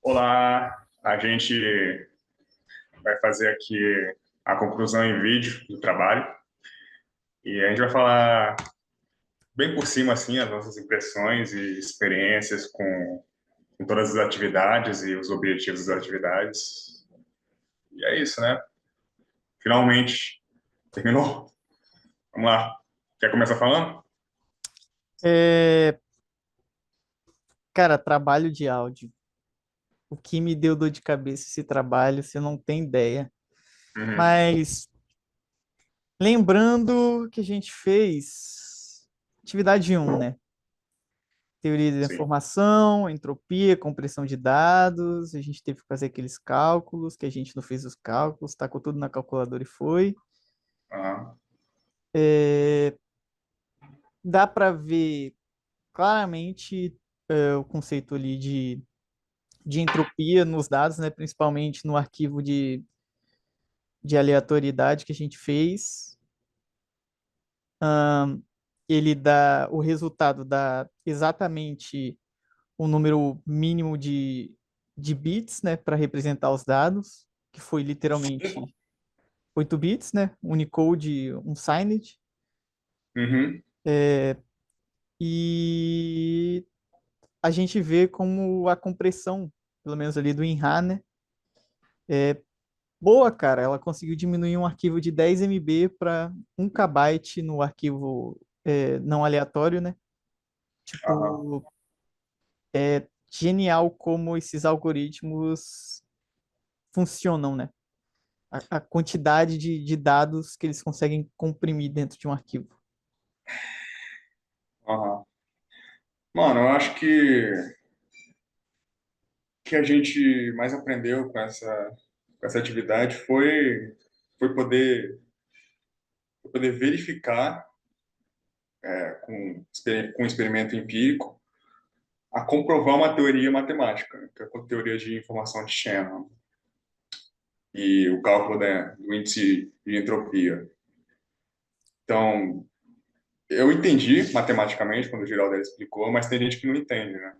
Olá, a gente vai fazer aqui a conclusão em vídeo do trabalho e a gente vai falar bem por cima assim as nossas impressões e experiências com todas as atividades e os objetivos das atividades. E é isso, né? Finalmente terminou. Vamos lá. Quer começar falando? É, cara, trabalho de áudio. O que me deu dor de cabeça esse trabalho, você não tem ideia. Uhum. Mas lembrando que a gente fez atividade um, né? Teoria da Sim. informação, entropia, compressão de dados. A gente teve que fazer aqueles cálculos, que a gente não fez os cálculos, tacou tudo na calculadora e foi. Aham. É, dá para ver claramente o conceito ali de entropia nos dados, né? Principalmente no arquivo de aleatoriedade que a gente fez. Ele dá, o resultado dá exatamente o número mínimo de bits, né, para representar os dados, que foi literalmente 8 bits, né, Unicode unsigned. Uhum. E a gente vê como a compressão, pelo menos ali do WinRAR, né, é boa, cara. Ela conseguiu diminuir um arquivo de 10 MB para 1 KB no arquivo não aleatório, né? Aham. Tipo, é genial como esses algoritmos funcionam, né? A quantidade de dados que eles conseguem comprimir dentro de um arquivo. Aham. Mano, eu acho que a gente mais aprendeu com essa atividade foi poder verificar com experimento empírico a comprovar uma teoria matemática, né, que é a teoria de informação de Shannon e o cálculo do índice de entropia. Então, eu entendi matematicamente quando o Giraldelli explicou, mas tem gente que não entende, né?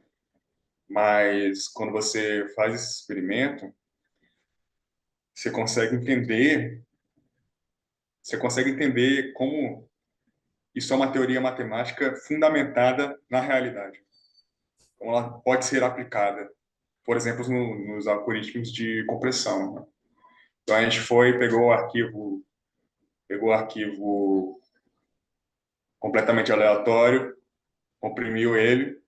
Mas quando você faz esse experimento, você consegue entender, você consegue entender como isso é uma teoria matemática fundamentada na realidade, como ela pode ser aplicada, por exemplo, nos algoritmos de compressão, né? Então a gente foi, pegou o arquivo completamente aleatório, comprimiu ele,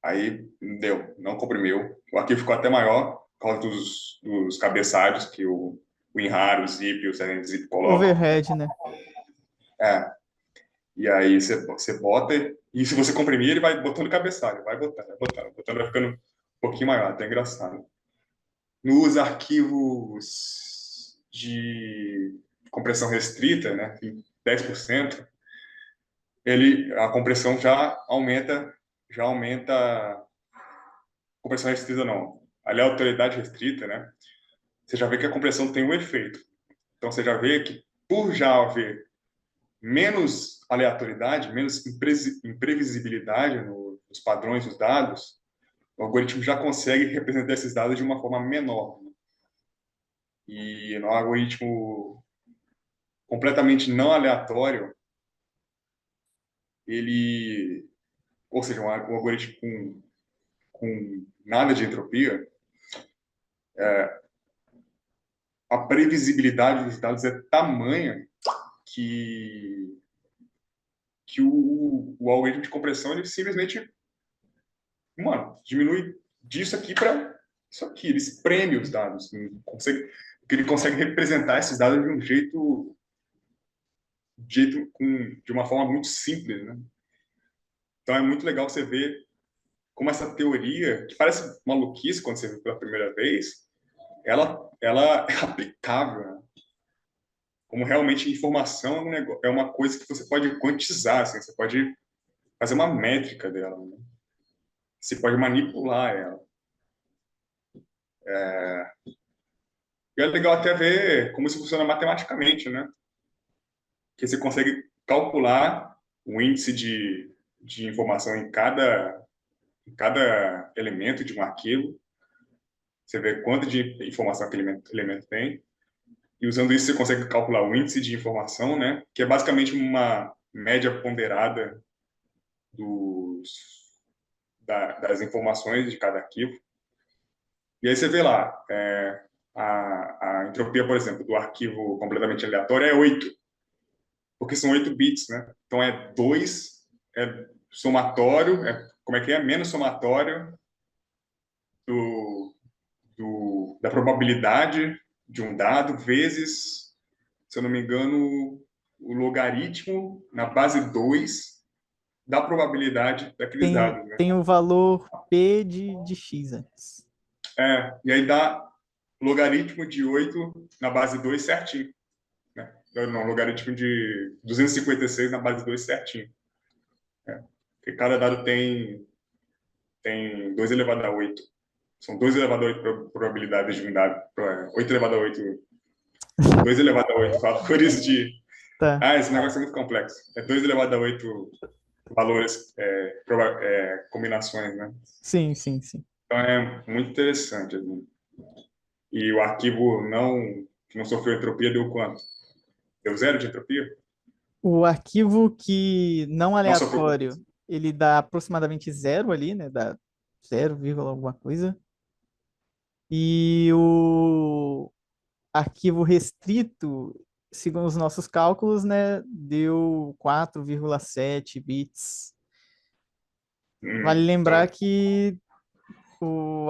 aí deu, não comprimiu. O arquivo ficou até maior por causa dos cabeçalhos que o WinRAR, o Zip e o SerenZip colocam. Overhead, né? É, e aí você bota, e se você comprimir, ele vai botando cabeçalho, vai botando, vai ficando um pouquinho maior, até engraçado. Nos arquivos de compressão restrita, né, em 10%, a compressão já aumenta, compressão restrita não, a aleatoriedade restrita, né, você já vê que a compressão tem um efeito. Então você já vê que por já haver menos aleatoriedade, menos imprevisibilidade nos padrões dos dados, o algoritmo já consegue representar esses dados de uma forma menor. E no algoritmo completamente não aleatório, ou seja, um algoritmo com nada de entropia, a previsibilidade dos dados é tamanha que, que o algoritmo de compressão ele simplesmente, mano, diminui disso aqui para isso aqui. Ele espreme os dados, porque ele consegue representar esses dados de um de uma forma muito simples, né? Então é muito legal você ver como essa teoria, que parece maluquice quando você vê pela primeira vez, ela é aplicável, né? Como realmente informação é uma coisa que você pode quantizar, assim, você pode fazer uma métrica dela, né? Você pode manipular ela. E é legal até ver como isso funciona matematicamente, né? Que você consegue calcular o índice de informação em cada elemento de um arquivo. Você vê quanto de informação aquele elemento tem. E usando isso, você consegue calcular o índice de informação, né? Que é basicamente uma média ponderada dos, das informações de cada arquivo. E aí você vê lá, a entropia, por exemplo, do arquivo completamente aleatório é 8, porque são 8 bits, né? Então é 2, é somatório, como é que é? Menos somatório do, da probabilidade de um dado vezes, se eu não me engano, o logaritmo na base 2 da probabilidade daqueles Tem, dados, né? tem o valor P de X antes. E aí dá logaritmo de 8 na base 2 certinho, né? Não, logaritmo de 256 na base 2 certinho. Né? Porque cada dado tem 2 elevado a 8. São 2 elevado a 8 probabilidades de um dado. 8 elevado a 8. 2 elevado a 8 fatores de. Tá. Esse negócio é muito complexo. É 2 elevado a 8 valores, combinações, né? Sim, sim, sim. Então é muito interessante. Assim. E o arquivo que não sofreu entropia deu quanto? Deu 0 de entropia? O arquivo que não Não sofreu. aleatório, ele dá aproximadamente zero ali, né? Dá 0, alguma coisa. E o arquivo restrito, segundo os nossos cálculos, né, deu 4,7 bits. Vale lembrar Então, que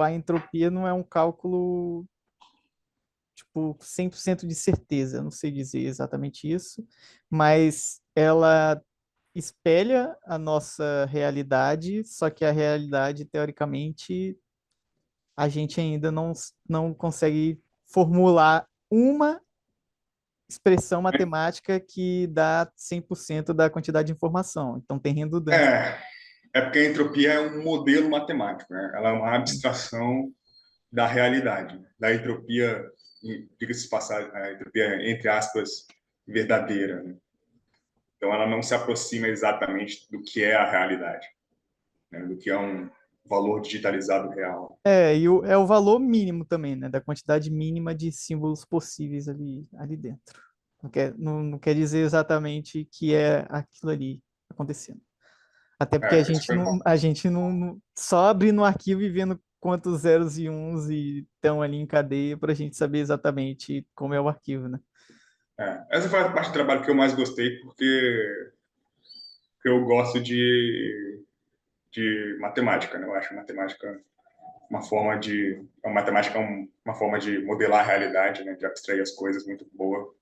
a entropia não é um cálculo tipo 100% de certeza, eu não sei dizer exatamente isso, mas ela espelha a nossa realidade, só que a realidade, teoricamente, a gente ainda não consegue formular uma expressão matemática que dá 100% da quantidade de informação. Então, tem redundância. é, é porque a entropia é um modelo matemático, né? Ela é uma abstração da realidade, né? Da entropia, diga-se de passagem, a entropia, entre aspas, verdadeira, né? Então, ela não se aproxima exatamente do que é a realidade, né? Do que é um valor digitalizado real. É o valor mínimo também, né? Da quantidade mínima de símbolos possíveis ali dentro. Não quer dizer exatamente que é aquilo ali acontecendo. Até porque Isso foi bom. a gente só abre no arquivo e vendo quantos zeros e uns estão ali em cadeia para a gente saber exatamente como é o arquivo, né? Essa foi a parte do trabalho que eu mais gostei, porque eu gosto de matemática, né? Eu acho matemática uma forma de a matemática é uma forma de modelar a realidade, né? De abstrair as coisas muito boa.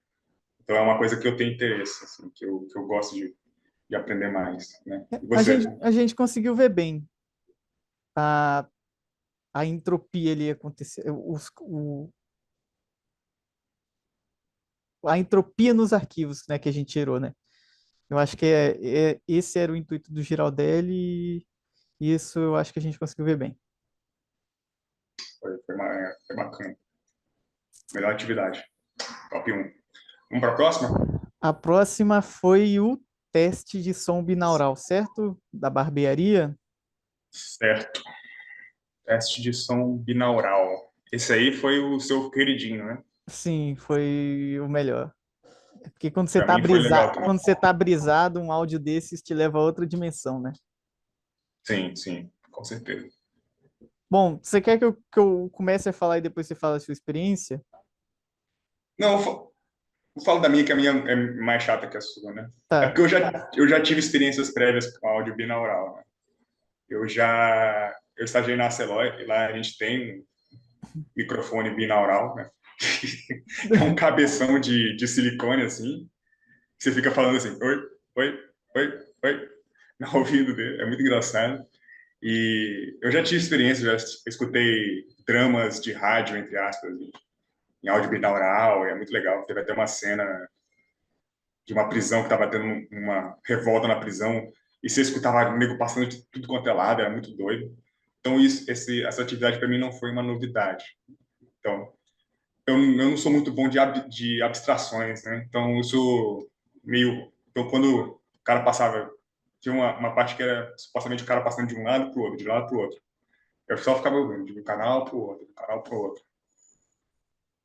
Então é uma coisa que eu tenho interesse, assim, que eu gosto de aprender mais, né? E você? A gente conseguiu ver bem a, a entropia ali acontecer, a entropia nos arquivos, né, que a gente gerou, né? Eu acho que esse era o intuito do Giraldelli e isso eu acho que a gente conseguiu ver bem. Foi bacana. Melhor atividade. Top 1. Vamos para a próxima? A próxima foi o teste de som binaural, certo? Da barbearia. Certo. Teste de som binaural. Esse aí foi o seu queridinho, né? Sim, foi o melhor. Porque Para mim foi legal também. quando você tá brisado, um áudio desses te leva a outra dimensão, né? Sim, sim, com certeza. Bom, você quer que eu comece a falar e depois você fala a sua experiência? Não, eu falo da minha, que a minha é mais chata que a sua, né? É Tá. porque eu já tive experiências prévias com áudio binaural, né? Eu estagiei na Aceloy e lá a gente tem um microfone binaural, né? É um cabeção de silicone, assim, que você fica falando assim, oi, oi, oi, oi, no ouvido dele. É muito engraçado. E eu já tive experiência, já escutei dramas de rádio, entre aspas, em áudio binaural, e é muito legal. Teve até uma cena de uma prisão que estava tendo uma revolta na prisão, e você escutava nego passando de tudo quanto é lado, era muito doido. Então, essa atividade para mim não foi uma novidade. Então, eu não sou muito bom de abstrações, né? Então, eu sou meio. Então, quando o cara passava, tinha uma parte que era supostamente o cara passando de um lado para o outro, de um lado para o outro. Eu só ficava ouvindo, de um canal para o outro, de um canal para o outro.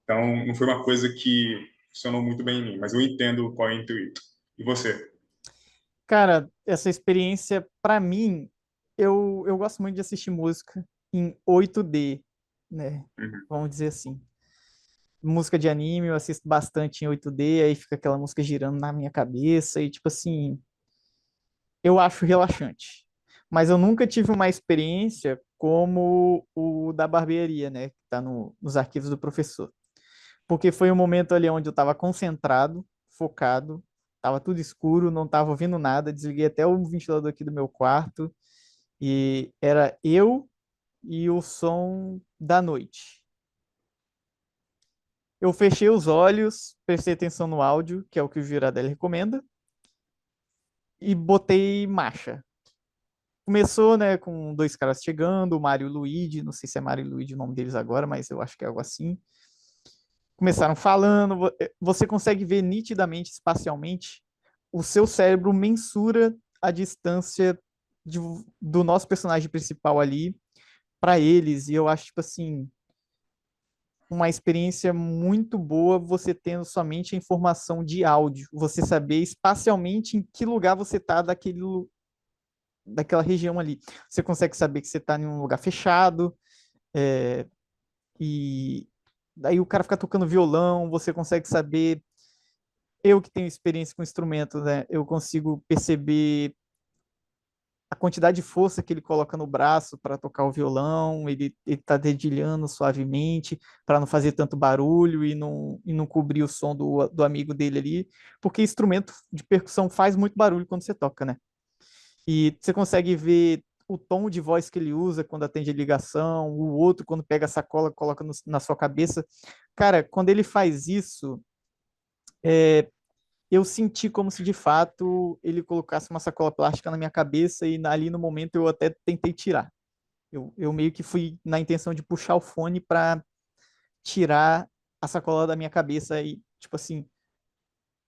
Então, não foi uma coisa que funcionou muito bem em mim, mas eu entendo qual é o intuito. E você? Cara, essa experiência, pra mim, eu gosto muito de assistir música em 8D, né? Uhum. Vamos dizer assim. Música de anime, eu assisto bastante em 8D, aí fica aquela música girando na minha cabeça e, tipo assim, eu acho relaxante. Mas eu nunca tive uma experiência como o da barbearia, né? Que tá nos arquivos do professor. Porque foi um momento ali onde eu estava concentrado, focado, estava tudo escuro, não estava ouvindo nada, desliguei até o ventilador aqui do meu quarto e era eu e o som da noite. Eu fechei os olhos, prestei atenção no áudio, que é o que o Girardelli recomenda, e botei marcha. Começou, né, com dois caras chegando, o Mário e o Luigi, não sei se é Mário e Luigi o nome deles agora, mas eu acho que é algo assim. Começaram falando, você consegue ver nitidamente, espacialmente, o seu cérebro mensura a distância de- do nosso personagem principal ali para eles, e eu acho, tipo assim, uma experiência muito boa você tendo somente a informação de áudio, você saber espacialmente em que lugar você tá daquela região ali. Você consegue saber que você tá em um lugar fechado, é, e daí o cara fica tocando violão, você consegue saber. Eu que tenho experiência com instrumentos, né? Eu consigo perceber a quantidade de força que ele coloca no braço para tocar o violão, ele tá dedilhando suavemente para não fazer tanto barulho e não cobrir o som do amigo dele ali, porque instrumento de percussão faz muito barulho quando você toca, né? E você consegue ver o tom de voz que ele usa quando atende a ligação, o outro quando pega a sacola, coloca na sua cabeça. Cara, quando ele faz isso, eu senti como se de fato ele colocasse uma sacola plástica na minha cabeça e ali no momento eu até tentei tirar. Eu meio que fui na intenção de puxar o fone para tirar a sacola da minha cabeça e, tipo assim,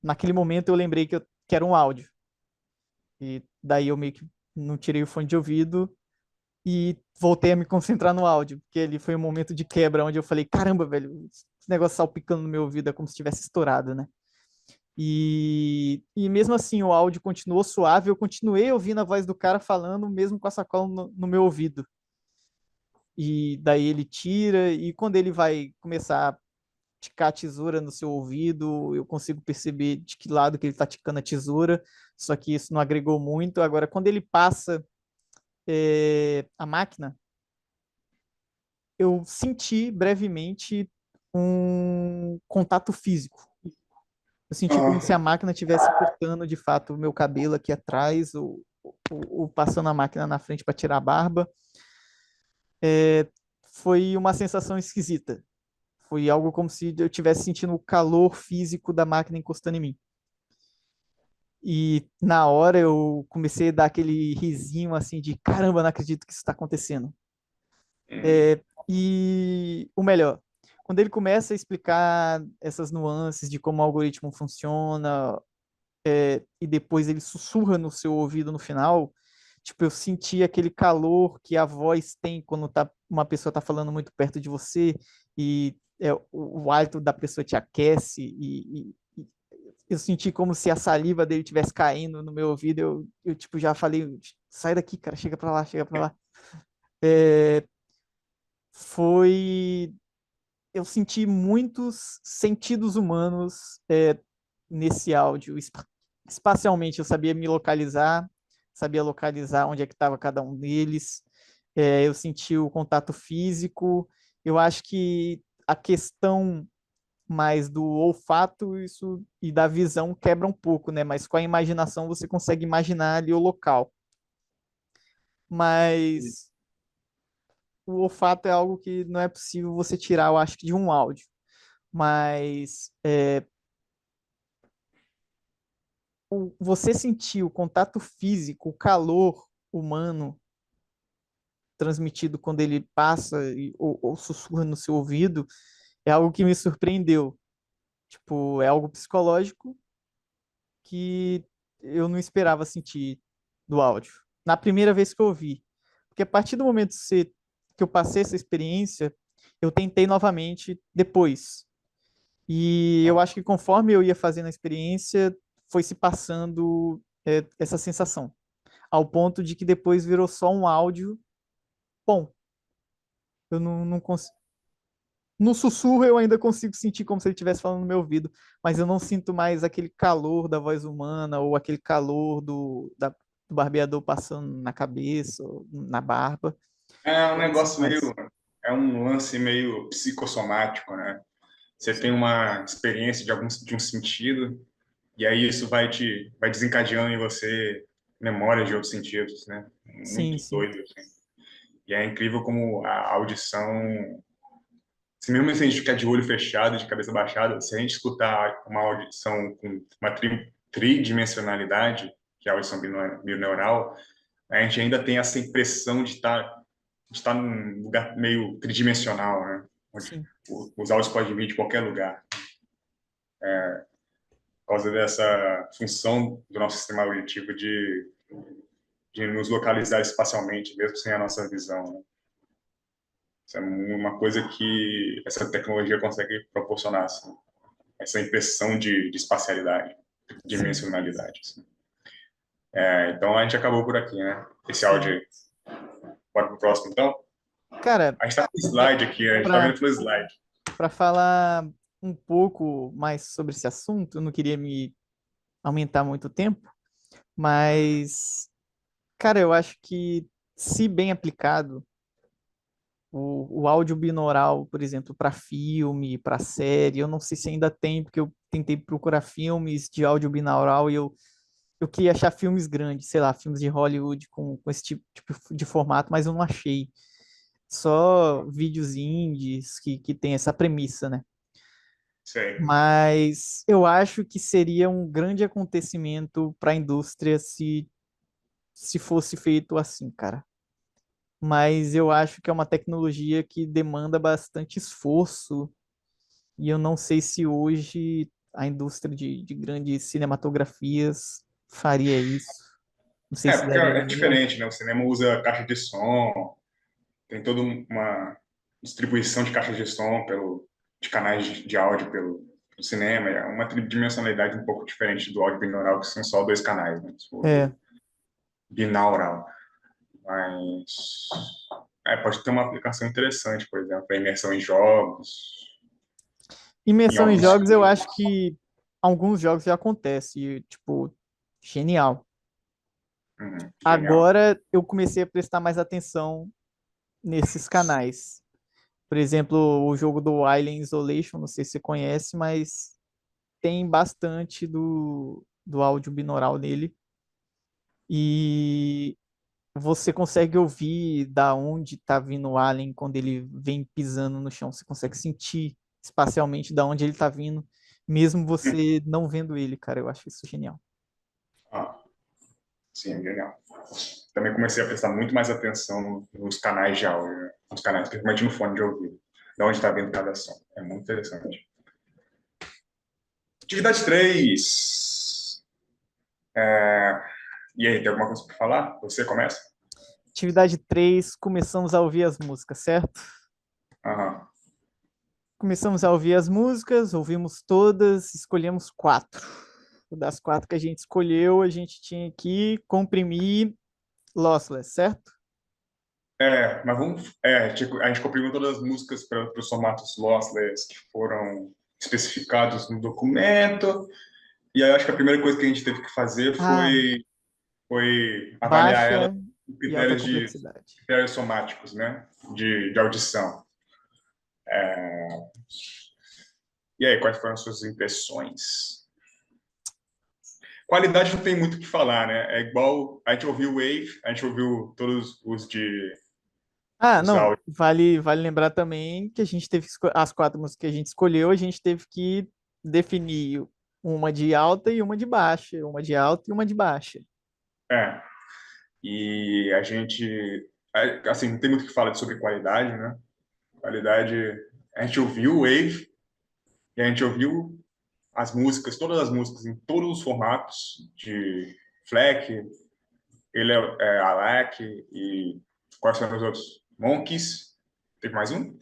naquele momento eu lembrei que era um áudio. E daí eu meio que não tirei o fone de ouvido e voltei a me concentrar no áudio, porque ele foi um momento de quebra onde eu falei, caramba, velho, esse negócio salpicando no meu ouvido é como se tivesse estourado, né? E mesmo assim, o áudio continuou suave, eu continuei ouvindo a voz do cara falando, mesmo com a sacola no meu ouvido. E daí ele tira, e quando ele vai começar a ticar a tesoura no seu ouvido, eu consigo perceber de que lado que ele está ticando a tesoura, só que isso não agregou muito. Agora, quando ele passa a máquina, eu senti brevemente um contato físico. Eu senti como se a Ah, máquina estivesse cortando de fato o meu cabelo aqui atrás, ou passando a máquina na frente para tirar a barba. Foi uma sensação esquisita. Foi algo como se eu estivesse sentindo o calor físico da máquina encostando em mim. E na hora eu comecei a dar aquele risinho assim de caramba, não acredito que isso está acontecendo. hum, E o melhor, quando ele começa a explicar essas nuances de como o algoritmo funciona, e depois ele sussurra no seu ouvido no final, tipo, eu senti aquele calor que a voz tem quando uma pessoa tá falando muito perto de você e o hálito da pessoa te aquece e eu senti como se a saliva dele estivesse caindo no meu ouvido, eu tipo já falei, sai daqui, cara, chega pra lá, chega pra lá. É, foi eu senti muitos sentidos humanos nesse áudio. Espacialmente, eu sabia localizar onde é que estava cada um deles. Eu senti o contato físico. Eu acho que a questão mais do olfato isso e da visão quebra um pouco, né? Mas com a imaginação você consegue imaginar ali o local. Mas o olfato é algo que não é possível você tirar, eu acho que de um áudio. Mas você sentir o contato físico, o calor humano transmitido quando ele passa ou sussurra no seu ouvido, é algo que me surpreendeu. Tipo, é algo psicológico que eu não esperava sentir do áudio. Na primeira vez que eu ouvi. Porque a partir do momento que você que eu passei essa experiência, eu tentei novamente depois. E eu acho que conforme eu ia fazendo a experiência, foi se passando essa sensação, ao ponto de que depois virou só um áudio. Bom, eu não consigo. No sussurro eu ainda consigo sentir como se ele estivesse falando no meu ouvido, mas eu não sinto mais aquele calor da voz humana ou aquele calor do barbeador passando na cabeça, ou na barba. É um Eu não sinto negócio meio, mais. é um lance meio psicossomático, né? Você tem Sim, uma experiência de um sentido, e aí isso vai desencadeando em você memórias de outros sentidos, né? sim, Muito sim. doido, assim. E é incrível como a audição, se mesmo se a gente ficar de olho fechado, de cabeça baixada, se a gente escutar uma audição com uma tridimensionalidade, que é a audição bineural, a gente ainda tem essa impressão de estar num lugar meio tridimensional, né? Onde Sim. os áudios podem vir de qualquer lugar. Por causa dessa função do nosso sistema auditivo de nos localizar espacialmente, mesmo sem a nossa visão, né? Isso é uma coisa que essa tecnologia consegue proporcionar, assim, essa impressão de espacialidade, Sim, dimensionalidade. Assim. Então a gente acabou por aqui, né? Esse áudio sim. aí. Bora pro próximo, então? Cara, A gente tá com slide aqui, a gente tá para vendo pelo slide. para falar um pouco mais sobre esse assunto, eu não queria me aumentar muito o tempo, mas, cara, eu acho que, se bem aplicado, o áudio binaural, por exemplo, para filme, para série, eu não sei se ainda tem, porque eu tentei procurar filmes de áudio binaural e eu queria achar filmes grandes, sei lá, filmes de Hollywood com esse tipo de formato, mas eu não achei. Só vídeos indies que tem essa premissa, né? Sei. Mas eu acho que seria um grande acontecimento para a indústria se fosse feito assim, cara. Mas eu acho que é uma tecnologia que demanda bastante esforço e eu não sei se hoje a indústria de grandes cinematografias faria isso. Não sei se Porque daria é dinheiro. diferente, né? O cinema usa caixa de som, tem toda uma distribuição de caixas de som de canais de áudio pelo cinema. É uma tridimensionalidade um pouco diferente do áudio binaural, que são só dois canais, né? Se for É, binaural. Mas pode ter uma aplicação interessante, por exemplo, para imersão em jogos, em imersão em alguns jogos eu acho filmes. que alguns jogos já acontece, e, tipo, genial. Genial. Agora eu comecei a prestar mais atenção nesses canais. Por exemplo, o jogo do Alien Isolation, não sei se você conhece, mas tem bastante do áudio binaural nele. E você consegue ouvir da onde está vindo o alien quando ele vem pisando no chão. Você consegue sentir espacialmente da onde ele está vindo, mesmo você não vendo ele, cara. Eu acho isso genial. Ah, sim, genial. Também comecei a prestar muito mais atenção nos canais de áudio, né? Nos canais, principalmente no fone de ouvido, da onde está vindo cada som. É muito interessante. Atividade 3. E aí, tem alguma coisa para falar? Você começa? Atividade 3, começamos a ouvir as músicas, certo? Aham. Começamos a ouvir as músicas, ouvimos todas, escolhemos quatro. Das quatro que a gente escolheu, a gente tinha que comprimir Lossless, certo? Mas vamos. A gente comprimiu todas as músicas para os formatos lossless que foram especificados no documento. E aí, acho que a primeira coisa que a gente teve que fazer Ah, foi avaliar ela baixa com e alta critérios complexidade. critérios somáticos, né? De audição. E aí, quais foram as suas impressões? Qualidade não tem muito o que falar, né? É igual a gente ouviu o Wave, a gente ouviu todos Ah, os não, áudios. vale lembrar também que a gente teve que as quatro músicas que a gente escolheu, a gente teve que definir uma de alta e uma de baixa, uma de alta e uma de baixa. É, e a gente, assim, não tem muito o que falar sobre qualidade, né? Qualidade, a gente ouviu o Wave e a gente ouviu as músicas, todas as músicas em todos os formatos de FLAC, ele é ALAC e quais são os outros? Monkeys. Teve mais um?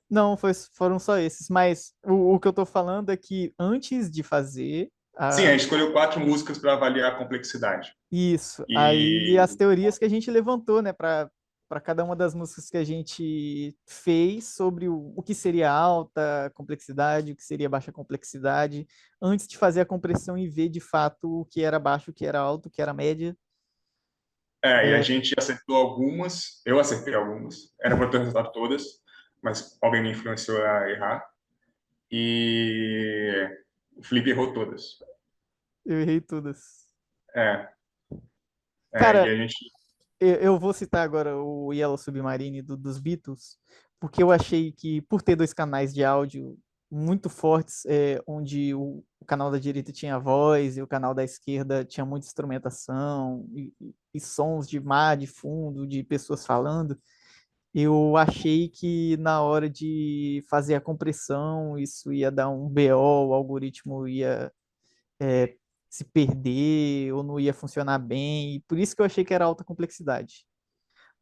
Não, foram só esses, mas o que eu tô falando é que antes de fazer Sim, a gente escolheu 4 músicas para avaliar a complexidade. isso, aí as E teorias que a gente levantou, né, para cada uma das músicas que a gente fez sobre o que seria alta complexidade, o que seria baixa complexidade, antes de fazer a compressão e ver de fato o que era baixo, o que era alto, o que era média. e a É, gente acertou algumas, eu acertei algumas, era para ter acertado todas, mas alguém me influenciou a errar. E o Felipe errou todas. eu errei todas. É, e Cara, a gente. eu vou citar agora o Yellow Submarine dos Beatles, porque eu achei que, por ter dois canais de áudio muito fortes, onde o canal da direita tinha voz e o canal da esquerda tinha muita instrumentação e sons de mar, de fundo, de pessoas falando, eu achei que na hora de fazer a compressão isso ia dar um BO, o algoritmo ia se perder ou não ia funcionar bem, e por isso que eu achei que era alta complexidade.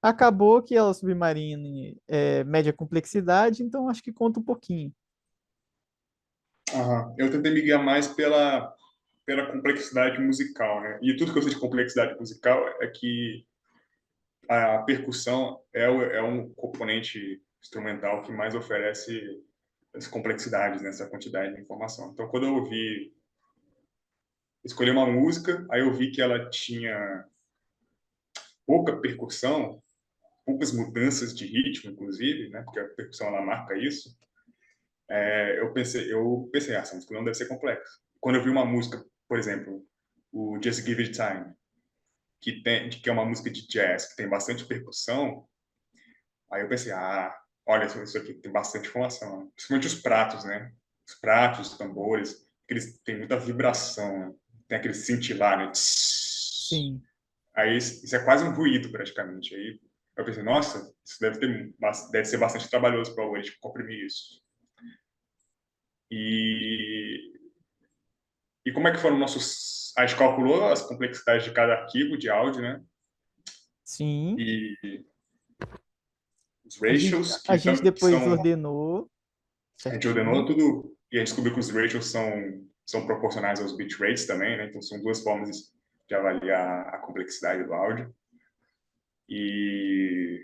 Acabou que ela Submarine é média complexidade, então acho que conta um pouquinho. Aham. Eu tentei me guiar mais pela complexidade musical, né? E tudo que eu sei de complexidade musical é que a percussão é um componente instrumental que mais oferece essa complexidade, né? Essa quantidade de informação. Então, quando eu ouvi, escolhi uma música, aí eu vi que ela tinha pouca percussão, poucas mudanças de ritmo, inclusive, né? Porque a percussão ela marca isso. Eu pensei, essa música não deve ser complexa. Quando eu vi uma música, por exemplo, o Just Give It Time, que é uma música de jazz, que tem bastante percussão, aí eu pensei, olha, isso aqui tem bastante informação, né? Principalmente os pratos, né? Os pratos, os tambores, eles têm muita vibração, né? Tem aquele cintilar, né? Tss. Sim. Aí isso é quase um ruído, praticamente. Aí eu pensei, nossa, isso deve ser bastante trabalhoso para o algoritmo comprimir isso. E E como é que foram nossos. A gente calculou as complexidades de cada arquivo de áudio, né? Sim. E os A gente, ratios, a que, gente que depois são. ordenou A gente ordenou certinho. tudo e a gente descobriu que os ratios são proporcionais aos bit rates também, né? Então são duas formas de avaliar a complexidade do áudio. E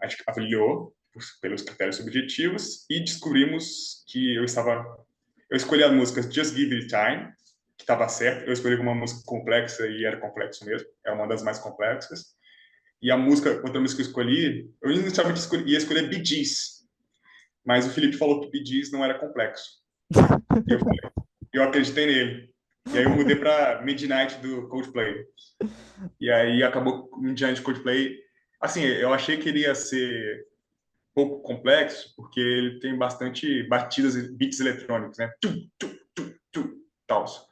a gente avaliou pelos critérios subjetivos e descobrimos que eu escolhi as músicas Just Give It Time, que estava certo. Eu escolhi uma música complexa e era complexo mesmo. É uma das mais complexas. E outra música que eu escolhi, eu inicialmente ia escolher Bee Gees, mas o Felipe falou que Bee Gees não era complexo. E eu acreditei nele. E aí eu mudei para Midnight do Coldplay. E aí acabou Midnight do Coldplay. Assim, eu achei que ele ia ser pouco complexo, porque ele tem bastante batidas, beats eletrônicos, né? Tum, tum, tum, tum, tals.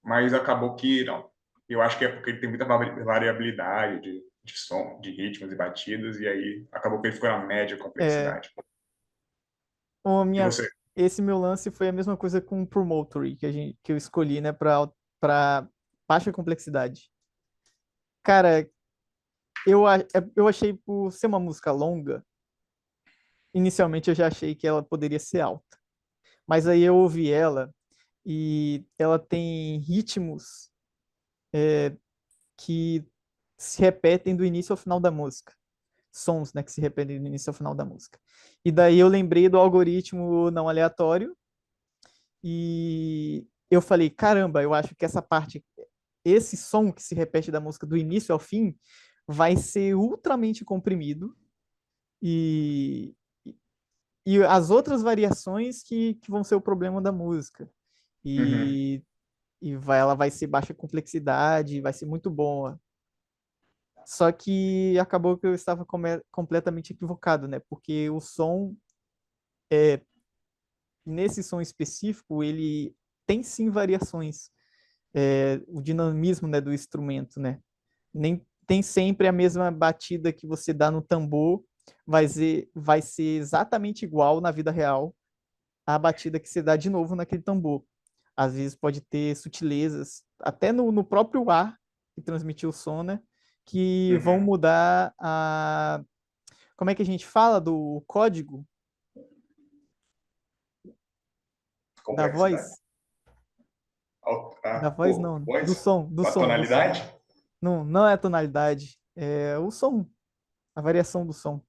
Mas acabou que não. Eu acho que é porque ele tem muita variabilidade de som, de ritmos e batidas, e aí acabou que ele ficou na média É, complexidade. a E minha, você? esse meu lance foi a mesma coisa com o Promontory, que eu escolhi, né, para baixa complexidade. Cara, eu achei por ser uma música longa, inicialmente eu já achei que ela poderia ser alta. Mas aí eu ouvi ela e ela tem ritmos que se repetem do início ao final da música. Sons, né, que se repetem do início ao final da música. E daí eu lembrei do algoritmo não aleatório e eu falei, caramba, eu acho que essa parte, esse som que se repete da música do início ao fim, vai ser ultramente comprimido e, e as outras variações que vão ser o problema da música. Uhum. E, ela vai ser baixa complexidade, vai ser muito boa. Só que acabou que eu estava completamente equivocado, né? Porque o som, nesse som específico, ele tem sim variações. O dinamismo, né, do instrumento, né? Nem tem sempre a mesma batida que você dá no tambor, vai ser exatamente igual na vida real à batida que você dá de novo naquele tambor. Às vezes pode ter sutilezas, até no próprio ar que transmitiu o som, né? Que vão Uhum. mudar como é que a gente fala do código da Complexidade. voz? Da Ah, voz pô, não, voz? do A som, do som. tonalidade? Não, não é a tonalidade, é o som, a variação do som.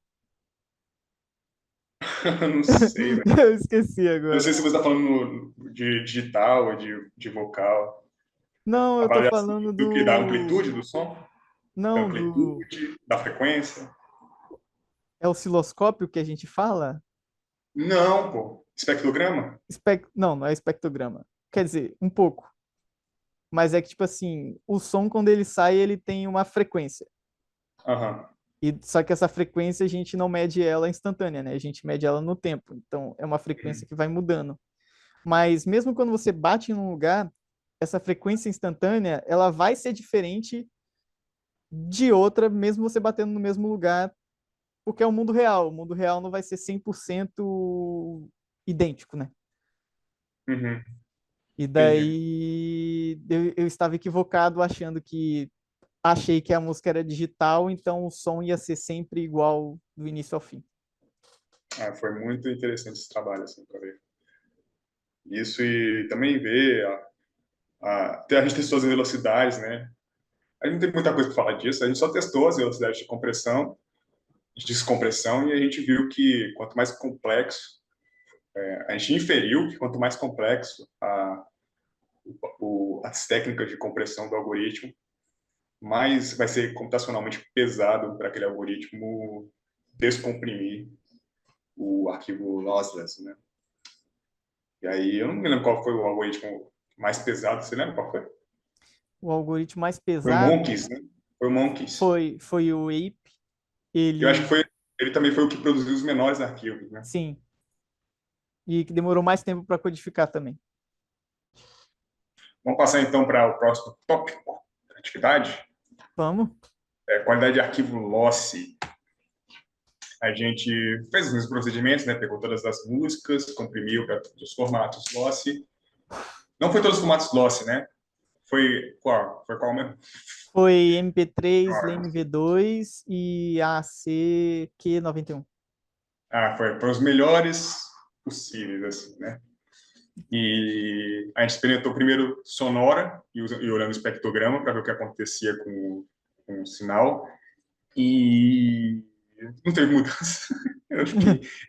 Eu não sei, velho. Eu esqueci Eu não agora. sei se você está falando de digital ou de vocal. Não, A eu tô variação falando do que? Da do. amplitude do som? Da Não, do. amplitude? Da frequência? É osciloscópio que a gente fala? Não, pô. Espectrograma? Não, não é espectrograma. Quer dizer, um pouco. Mas é que, tipo assim, o som, quando ele sai, ele tem uma frequência. Aham. E só que essa frequência a gente não mede ela instantânea, né? A gente mede ela no tempo. Então, é uma frequência Uhum. que vai mudando. Mas mesmo quando você bate em um lugar, essa frequência instantânea, ela vai ser diferente de outra, mesmo você batendo no mesmo lugar, porque é o mundo real. O mundo real não vai ser 100% idêntico, né? Uhum. E Entendi. daí eu estava equivocado achando que achei que a música era digital, então o som ia ser sempre igual do início ao fim. Ah, foi muito interessante esse trabalho, assim, para ver isso e também ver até a gente testou as velocidades, né? A gente não tem muita coisa para falar disso, a gente só testou as velocidades de compressão, de descompressão, e a gente viu que quanto mais complexo, a gente inferiu que quanto mais complexo as técnicas de compressão do algoritmo, mais vai ser computacionalmente pesado para aquele algoritmo descomprimir o arquivo lossless, né? E aí, eu não me lembro qual foi o algoritmo mais pesado, você lembra qual foi? O algoritmo mais Foi o pesado Monkeys, né? Foi o Monkeys. foi o Ape. Eu acho que Ele, foi, ele também foi o que produziu os menores arquivos, né? sim, e que demorou mais tempo para codificar também. Vamos passar então para o próximo tópico da atividade. Vamos? Qualidade de arquivo lossy. A gente fez os procedimentos, né? Pegou todas as músicas, comprimiu para todos os formatos lossy. Não foi todos os formatos lossy, né? Foi qual? Foi qual mesmo? Foi MP3, Ah, LMV2 e ACQ91. foi para os melhores possíveis, assim, né? E a gente experimentou primeiro sonora e olhando o espectrograma para ver o que acontecia com o sinal. E não teve mudança. Eu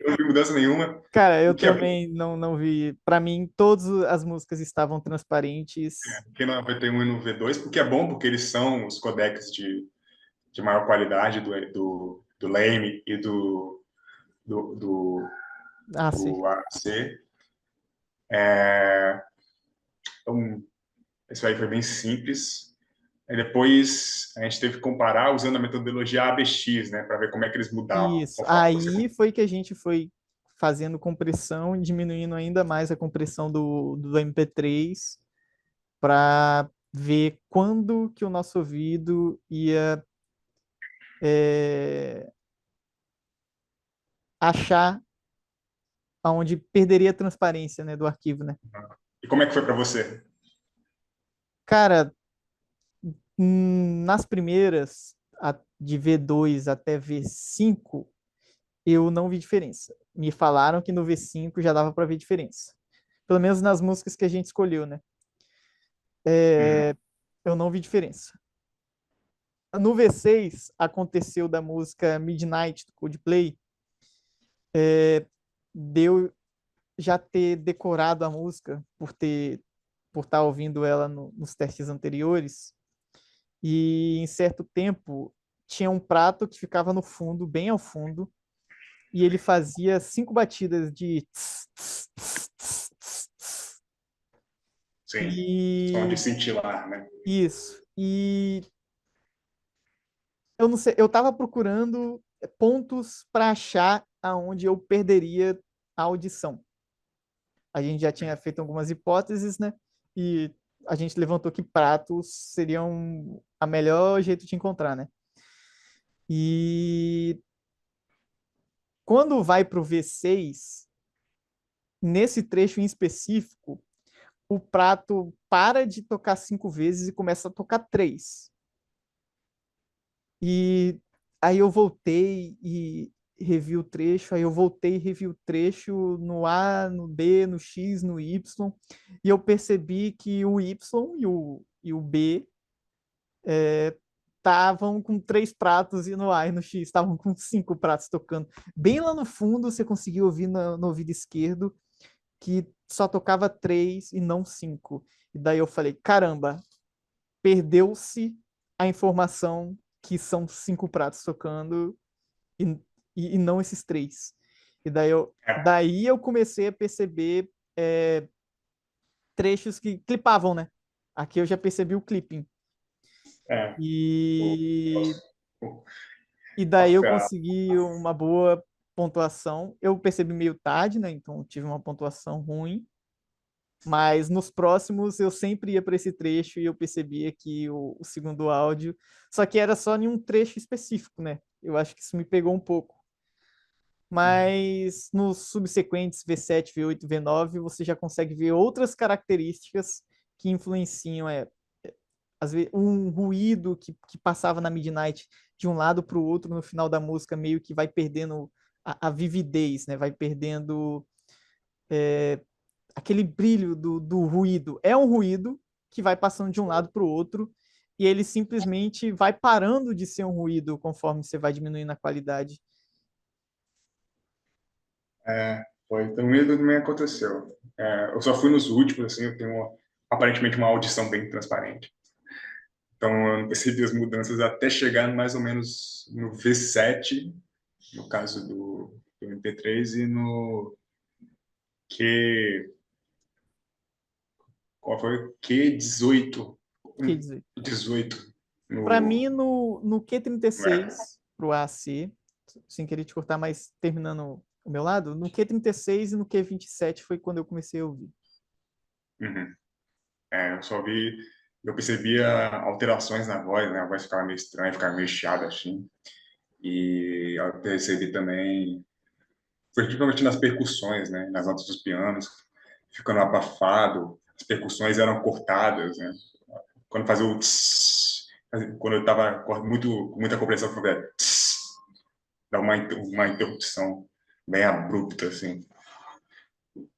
não vi mudança nenhuma. Cara, eu O que é bom, também não vi. Para mim, todas as músicas estavam transparentes. porque não é no VT1 e no V2, porque é bom, porque eles são os codecs de maior qualidade do Lame e do, do, Ah, sim. do AC. É, então, isso aí foi bem simples. Aí depois a gente teve que comparar usando a metodologia ABX, né, para ver como é que eles mudavam Isso. conforme você. Aí foi que a gente foi fazendo compressão e diminuindo ainda mais a compressão do MP3 para ver quando que o nosso ouvido ia é, achar aonde perderia a transparência, né, do arquivo, né? E como é que foi para você? Cara, nas primeiras, de V2 até V5, eu não vi diferença. Me falaram que no V5 já dava para ver diferença. Pelo menos nas músicas que a gente escolheu, né? Uhum. Eu não vi diferença. No V6, aconteceu da música Midnight, do Coldplay, deu já ter decorado a música por estar ouvindo ela nos testes anteriores. E em certo tempo tinha um prato que ficava no fundo, bem ao fundo, e ele fazia 5 batidas de tss, tss, tss, tss, tss, tss. Sim, som de E cintilar, né? isso. E eu não sei, eu estava procurando pontos para achar aonde eu perderia a audição. A gente já tinha feito algumas hipóteses, né? E a gente levantou que pratos seriam a melhor jeito de encontrar, né? E quando vai para o V6, nesse trecho em específico, o prato para de tocar 5 vezes e começa a tocar três. E aí eu voltei e revi o trecho, aí eu voltei e revi o trecho no A, no B, no X, no Y, e eu percebi que o Y e o B estavam com 3 pratos, e no A e no X estavam com 5 pratos tocando. Bem lá no fundo, você conseguia ouvir no ouvido esquerdo que só tocava 3 e não 5. E daí eu falei, caramba, perdeu-se a informação que são 5 pratos tocando e, e não esses 3. E É, daí eu comecei a perceber trechos que clipavam, né? Aqui eu já percebi o clipping. é. O, E, o, e a, daí eu a, consegui uma boa pontuação. Eu percebi meio tarde, né? Então eu tive uma pontuação ruim. Mas nos próximos eu sempre ia para esse trecho e eu percebia que o segundo áudio. Só que era só em um trecho específico, né? Eu acho que isso me pegou um pouco. Mas nos subsequentes V7, V8, V9, você já consegue ver outras características que influenciam, às vezes, um ruído que passava na Midnight de um lado para o outro no final da música, meio que vai perdendo a vividez, né? Vai perdendo aquele brilho do ruído. É um ruído que vai passando de um lado para o outro e ele simplesmente vai parando de ser um ruído conforme você vai diminuindo a qualidade. foi, comigo também aconteceu. Eu só fui nos últimos, assim, eu tenho aparentemente uma audição bem transparente. Então, eu não percebi as mudanças até chegar mais ou menos no V7, no caso do MP3, e no Q. Qual foi? Q18. Quer dizer, 18 para mim, no. no É. Q36 pro AC, sem querer te cortar, mas terminando o meu lado, no Q36 e no Q27 foi quando eu comecei a ouvir. Uhum. Eu só vi. Eu percebia alterações na voz, né? A voz ficava meio estranha, ficava meio chiada assim. E eu percebi também, principalmente nas percussões, né? Nas notas dos pianos, ficando abafado, as percussões eram cortadas, né? Quando fazia o tss, quando eu estava com muita compressão, fazia tss, dá uma interrupção bem abrupta, assim.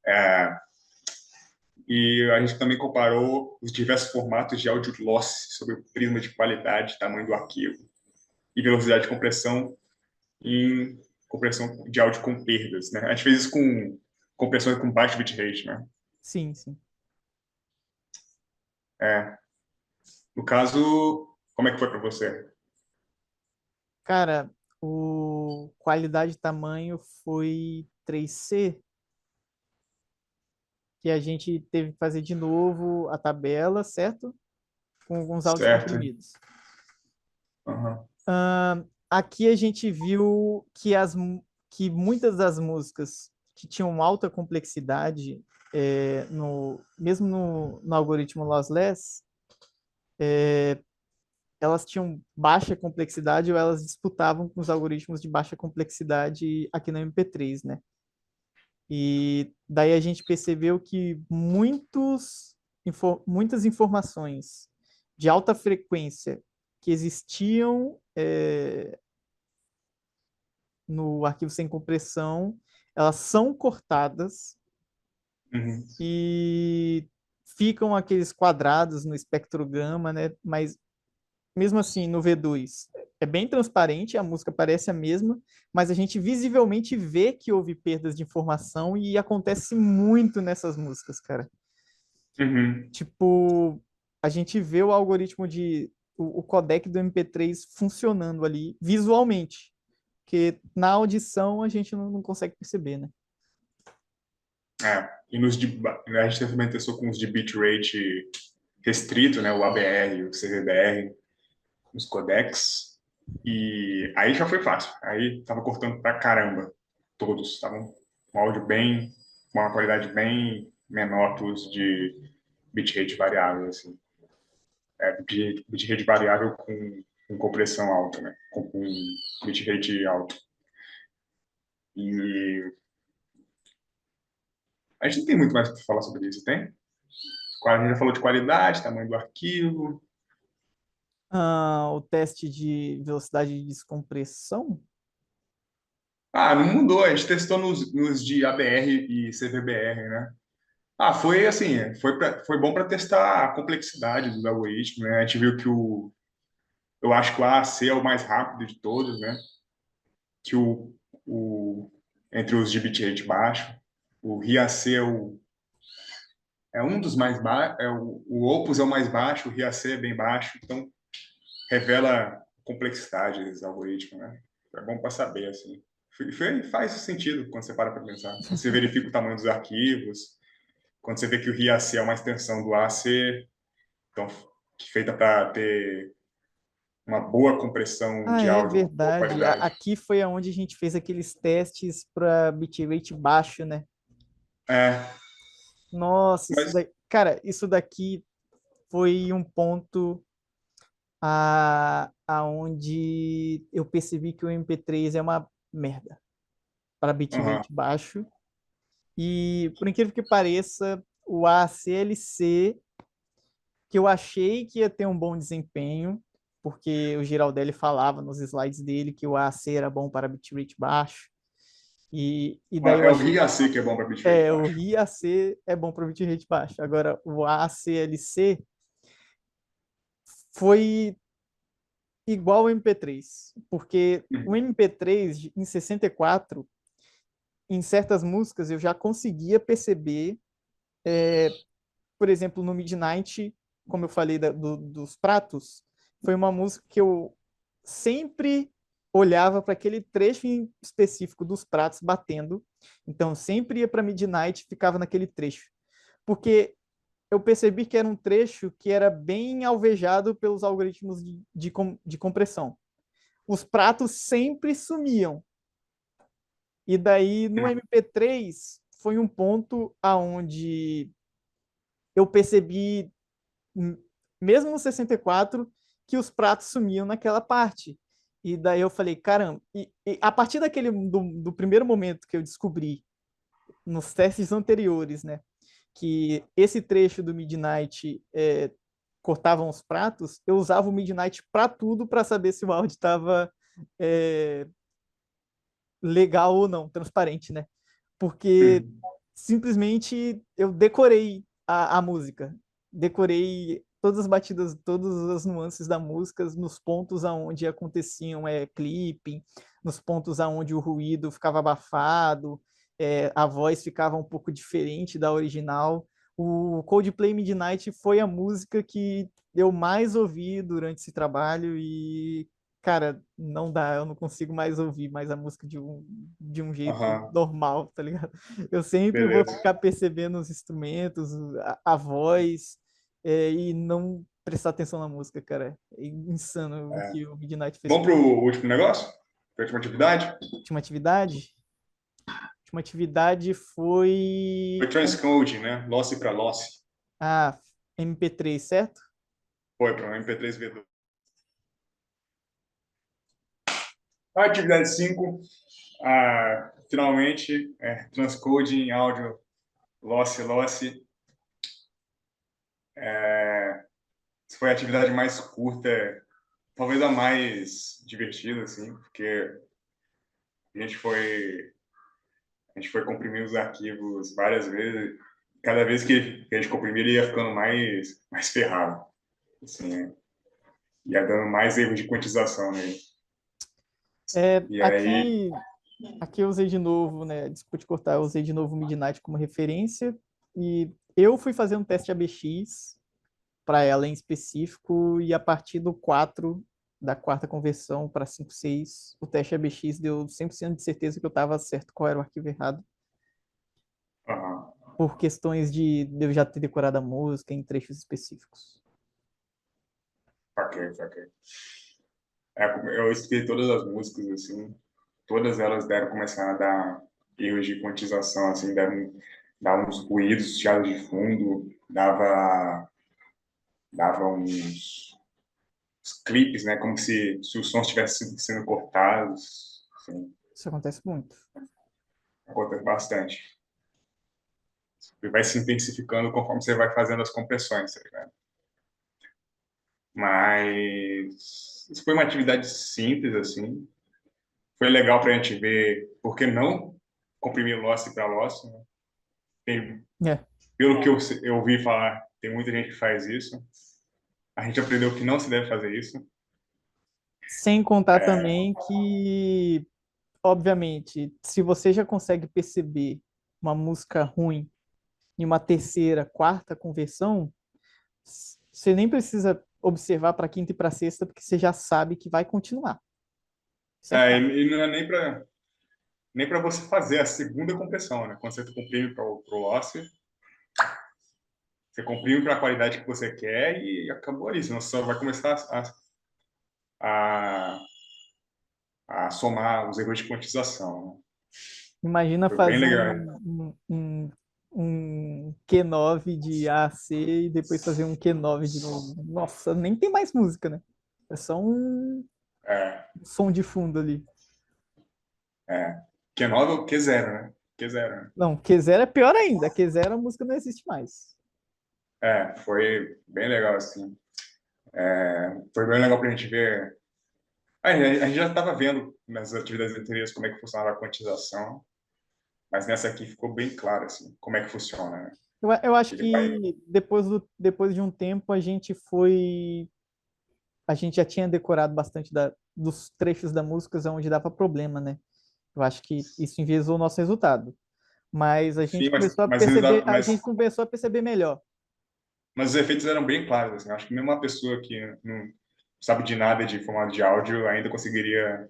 É, e a gente também comparou os diversos formatos de áudio loss sobre o prisma de qualidade, tamanho do arquivo e velocidade de compressão em compressão de áudio com perdas, né? A gente fez isso com compressão com baixo bitrate, né? Sim, sim. É. No caso, como é que foi para você? Cara, o qualidade e tamanho foi 3C, que a gente teve que fazer de novo a tabela, certo? Com alguns áudios Certo. comprimidos. Uhum. Aqui a gente viu que muitas das músicas que tinham alta complexidade, mesmo no algoritmo lossless, elas tinham baixa complexidade ou elas disputavam com os algoritmos de baixa complexidade aqui no MP3, né? E daí a gente percebeu que muitas informações de alta frequência que existiam no arquivo sem compressão, elas são cortadas Uhum. e ficam aqueles quadrados no espectrograma, né? Mas mesmo assim, no V2 é bem transparente, a música parece a mesma, mas a gente visivelmente vê que houve perdas de informação e acontece muito nessas músicas, cara. Uhum. Tipo, a gente vê o algoritmo o codec do MP3 funcionando ali visualmente, que na audição a gente não consegue perceber, né? E a gente também testou com os de bitrate restrito, né? O ABR, o CVBR, os codecs. E aí já foi fácil. Aí tava cortando pra caramba. Todos. Estavam um áudio bem, com uma qualidade bem menor que os de bitrate variável, assim. Bitrate variável com compressão alta, né? Com bitrate alto. E a gente não tem muito mais para falar sobre isso, tem? A gente já falou de qualidade, tamanho do arquivo. O teste de velocidade de descompressão, Não mudou. A gente testou nos de ABR e CVBR, né? Foi assim, foi bom para testar a complexidade dos algoritmos, né? A gente viu que eu acho que o AAC é o mais rápido de todos, né? Que o entre os de bitrate baixo, o RIAC é um dos mais baixos, o Opus é o mais baixo, o RIAC é bem baixo, então revela complexidade dos algoritmos, né? É bom para saber, assim. Faz sentido quando você para pensar. Quando você verifica o tamanho dos arquivos, quando você vê que o RIAC é uma extensão do AC, então, feita para ter uma boa compressão Ah, de é áudio com boa verdade. qualidade. Aqui foi aonde a gente fez aqueles testes para bitrate baixo, né? É, Nossa, isso mas, daí, cara, isso daqui foi um ponto aonde eu percebi que o MP3 é uma merda para aham, bitrate baixo. E, por incrível que pareça, o ACLC, que eu achei que ia ter um bom desempenho, porque o Giraldelli falava nos slides dele que o AAC era bom para bitrate baixo, e daí eu é o achei, RIAC que é bom para bitrate o baixo. RIAC é bom para bitrate baixo. Agora, o ACLC foi igual ao MP3, porque o Uhum. MP3 em 64, em certas músicas eu já conseguia perceber, por exemplo, no Midnight, como eu falei dos pratos, foi uma música que eu sempre olhava para aquele trecho em específico dos pratos batendo. Então, sempre ia para Midnight e ficava naquele trecho. Porque eu percebi que era um trecho que era bem alvejado pelos algoritmos de compressão. Os pratos sempre sumiam. E daí, no MP3, foi um ponto aonde eu percebi, mesmo no 64, que os pratos sumiam naquela parte. E daí eu falei, caramba, e a partir do primeiro momento que eu descobri, nos testes anteriores, né, que esse trecho do Midnight cortavam os pratos, eu usava o Midnight para tudo para saber se o áudio estava é, legal ou não, transparente, né? Porque Uhum. simplesmente eu decorei a música, decorei todas as batidas, todas as nuances da música, nos pontos aonde aconteciam clipping, nos pontos aonde o ruído ficava abafado, a voz ficava um pouco diferente da original. O Coldplay Midnight foi a música que eu mais ouvi durante esse trabalho e, cara, não dá, eu não consigo mais ouvir mais a música de um jeito Aham, normal, tá ligado? Eu sempre vou beleza. ficar percebendo os instrumentos, a voz, e não prestar atenção na música, cara. É insano o É. que o Midnight fez Vamos com para o último negócio? Para a última atividade? a última atividade. A última atividade Foi foi transcoding, né? Lossy para lossy. a MP3, certo? Foi para um MP3 V2. A atividade 5, finalmente, transcoding áudio lossy. Essa foi a atividade mais curta, talvez a mais divertida, assim, porque a gente foi, a gente foi comprimindo os arquivos várias vezes. Cada vez que a gente comprimia, ele ia ficando mais ferrado. Assim, né? Ia dando mais erros de quantização nele. É, E aí, aqui eu usei de novo, né? Desculpa te cortar, eu usei de novo o Midnight como referência. E eu fui fazer um teste ABX para ela em específico, e a partir da quarta conversão para 5.6, o teste ABX deu 100% de certeza que eu estava certo qual era o arquivo errado, aham, por questões de eu já ter decorado a música em trechos específicos. saquei. Eu escutei todas as músicas, assim, todas elas começaram a dar erros de quantização, assim, dava uns ruídos, chiados de fundo, dava uns clipes, né, como se os sons estivessem sendo cortados, assim, Isso acontece muito. acontece bastante. E vai se intensificando conforme você vai fazendo as compressões, tá ligado? Mas isso foi uma atividade simples, assim, foi legal para a gente ver por que não comprimir loss para loss, né? Tem, É. pelo que eu ouvi falar, tem muita gente que faz isso. A gente aprendeu que não se deve fazer isso. Sem contar É, também que, obviamente, se você já consegue perceber uma música ruim em uma terceira, quarta conversão, você nem precisa observar para quinta e para sexta, porque você já sabe que vai continuar. Isso é fato. e não é nem para você fazer a segunda compressão, né? Quando você comprime para o loss, você comprime para a qualidade que você quer e acabou ali. Senão você só vai começar a, a somar os erros de quantização, né? Imagina Foi bem fazer legal. um Q9 de A a C e depois fazer um Q9 de novo. Nossa, nem tem mais música, né? É só um É, som de fundo ali. é. Q9 ou Q0, né? Q0, né? Não, Q0 é pior ainda. Q0 a música não existe mais. Foi bem legal, assim. Foi bem legal pra gente ver. A gente já estava vendo nas atividades anteriores como é que funcionava a quantização, mas nessa aqui ficou bem claro, assim, como é que funciona, né? Eu acho Ele vai. que depois de um tempo a gente foi. A gente já tinha decorado bastante dos trechos da música onde dava problema, né? Eu acho que isso enviesou o nosso resultado. Mas Sim, a gente começou a perceber melhor. mas os efeitos eram bem claros, assim. Acho que mesmo uma pessoa que não sabe de nada de formato de áudio ainda conseguiria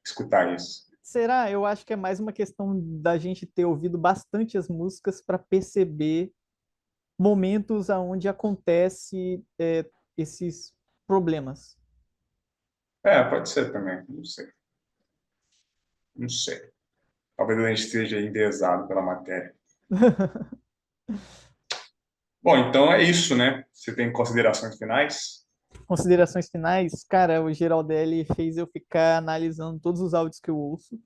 escutar isso. Será? Eu acho que é mais uma questão da gente ter ouvido bastante as músicas para perceber momentos aonde acontece esses problemas. Pode ser também, não sei. Não sei. Talvez a gente esteja enviesado pela matéria. Bom, então é isso, né? Você tem considerações finais? Considerações finais, cara, o Geraldelli fez eu ficar analisando todos os áudios que eu ouço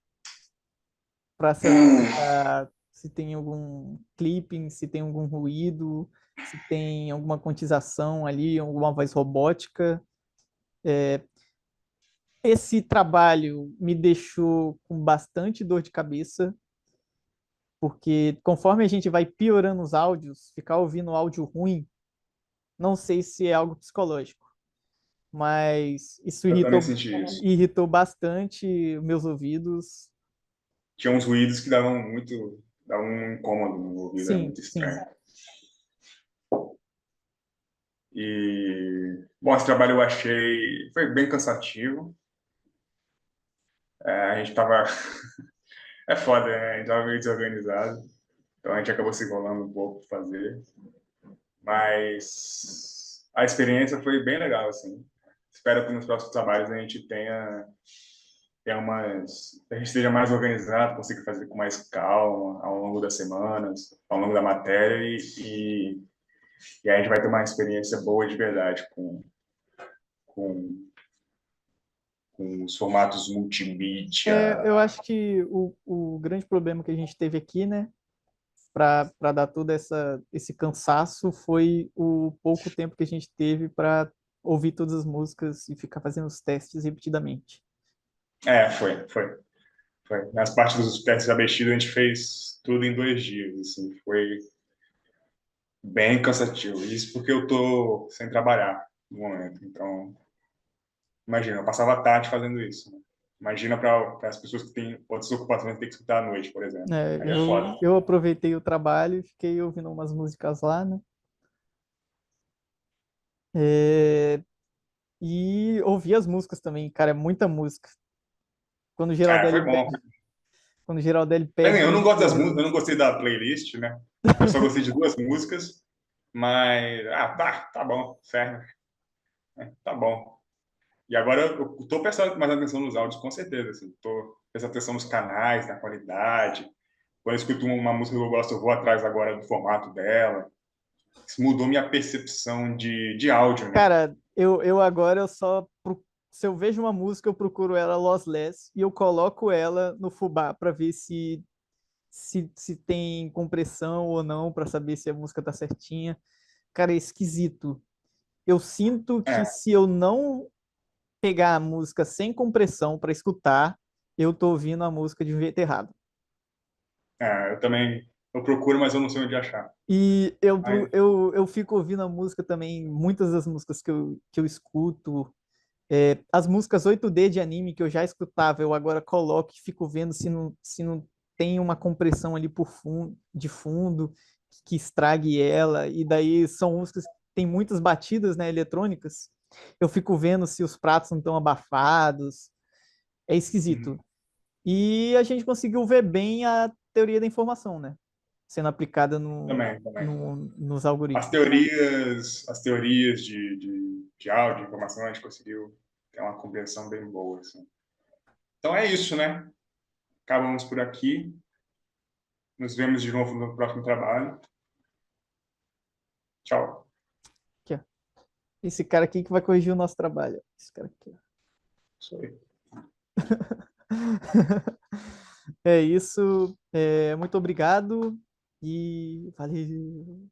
para saber se tem algum clipping, se tem algum ruído, se tem alguma quantização ali, alguma voz robótica. Esse trabalho me deixou com bastante dor de cabeça, porque conforme a gente vai piorando os áudios, ficar ouvindo áudio ruim, não sei se é algo psicológico, mas isso Eu também senti isso. irritou bastante meus ouvidos. Tinha uns ruídos que davam um incômodo no ouvido, era Sim, muito sim. estranho. Bom, esse trabalho eu achei, foi bem cansativo. A gente tava, é foda, né? A gente tava meio desorganizado, então a gente acabou se enrolando um pouco para fazer, mas a experiência foi bem legal, assim. Espero que nos próximos trabalhos a gente a gente esteja mais organizado, consiga fazer com mais calma ao longo das semanas, ao longo da matéria e aí a gente vai ter uma experiência boa de verdade com, com os formatos multimídia. Eu acho que o grande problema que a gente teve aqui, né, para dar todo esse cansaço foi o pouco tempo que a gente teve para ouvir todas as músicas e ficar fazendo os testes repetidamente. Foi. Nas partes dos testes abetidos a gente fez tudo em 2 dias, assim, foi bem cansativo. Isso porque eu tô sem trabalhar no momento. Então, imagina, eu passava a tarde fazendo isso, né? Imagina para as pessoas que têm outras ocupações ter que escutar à noite, por exemplo. É, Aí é foda. eu aproveitei o trabalho e fiquei ouvindo umas músicas lá, né? É, e ouvi as músicas também, cara, é muita música. Quando o Geraldelli Foi bom. pede, quando o Geraldelli Bem, eu não pede, gosto das músicas, eu não gostei da playlist, né? Eu só gostei de 2 músicas, mas tá bom, serve, né? Tá bom. E agora eu tô prestando mais atenção nos áudios, com certeza, assim. Tô prestando atenção nos canais, na qualidade. Quando eu escuto uma música que eu gosto, eu vou atrás agora do formato dela. Isso mudou minha percepção de áudio, né? cara, eu agora eu só se eu vejo uma música, eu procuro ela lossless e eu coloco ela no Fubá para ver se tem compressão ou não, para saber se a música tá certinha. Cara, é esquisito. Eu sinto que É, se eu não pegar a música sem compressão para escutar, eu tô ouvindo a música de um jeito errado. Eu também, eu procuro, mas eu não sei onde achar. E Aí, eu fico ouvindo a música também, muitas das músicas que eu escuto, as músicas 8D de anime que eu já escutava, eu agora coloco e fico vendo se não tem uma compressão ali de fundo que estrague ela, e daí são músicas que tem muitas batidas, né, eletrônicas, eu fico vendo se os pratos não estão abafados, é esquisito. uhum, E a gente conseguiu ver bem a teoria da informação, né? Sendo aplicada também. nos algoritmos. As teorias de áudio, de informação, a gente conseguiu ter uma compreensão bem boa, assim. Então é isso, né? Acabamos por aqui. Nos vemos de novo no próximo trabalho. Tchau. Aqui, ó. Esse cara aqui que vai corrigir o nosso trabalho. Esse cara aqui, ó. Isso aí. É isso. Muito obrigado e valeu.